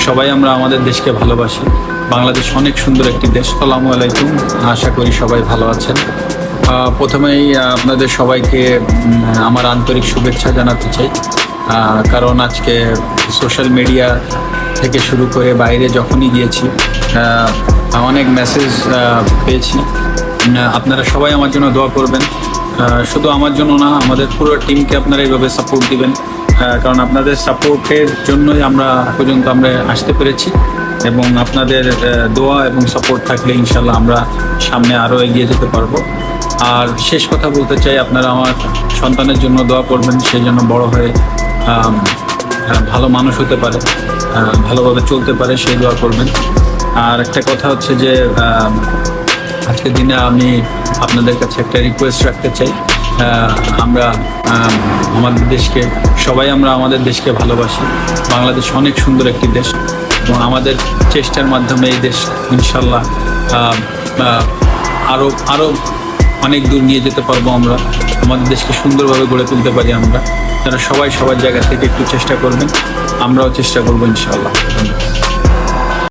সবাই আমরা আমাদের দেশকে ভালোবাসি। বাংলাদেশ অনেক সুন্দর একটি দেশ। আসসালামু আলাইকুম, আশা করি সবাই ভালো আছেন। প্রথমেই আপনাদের সবাইকে আমার আন্তরিক শুভেচ্ছা জানাতে চাই, কারণ আজকে সোশ্যাল মিডিয়া থেকে শুরু করে বাইরে যখনই গিয়েছি অনেক মেসেজ পেয়েছি। আপনারা সবাই আমার জন্য দোয়া করবেন, শুধু আমার জন্য না, আমাদের পুরো টিমকে আপনারা এইভাবে সাপোর্ট দিবেন, কারণ আপনাদের সাপোর্টের জন্যই আমরা পর্যন্ত আমরা আসতে পেরেছি এবং আপনাদের দোয়া এবং সাপোর্ট থাকলে ইনশাল্লাহ আমরা সামনে আরও এগিয়ে যেতে পারবো। আর শেষ কথা বলতে চাই, আপনারা আমার সন্তানের জন্য দোয়া করবেন, সেই জন্য বড় হয়ে ভালো মানুষ হতে পারে, ভালোভাবে চলতে পারে, সেই দোয়া করবেন। আর একটা কথা হচ্ছে যে আজকের দিনে আমি আপনাদের কাছে একটা রিকোয়েস্ট রাখতে চাই। আমরা আমাদের দেশকে সবাই আমরা আমাদের দেশকে ভালোবাসি। বাংলাদেশ অনেক সুন্দর একটি দেশ এবং আমাদের চেষ্টার মাধ্যমে এই দেশ ইনশাল্লাহ আরও অনেক দূর নিয়ে যেতে পারবো। আমরা আমাদের দেশকে সুন্দরভাবে গড়ে তুলতে পারি আমরা। তারা সবাই সবার জায়গা থেকে একটু চেষ্টা করবেন, আমরাও চেষ্টা করবো ইনশাল্লাহ।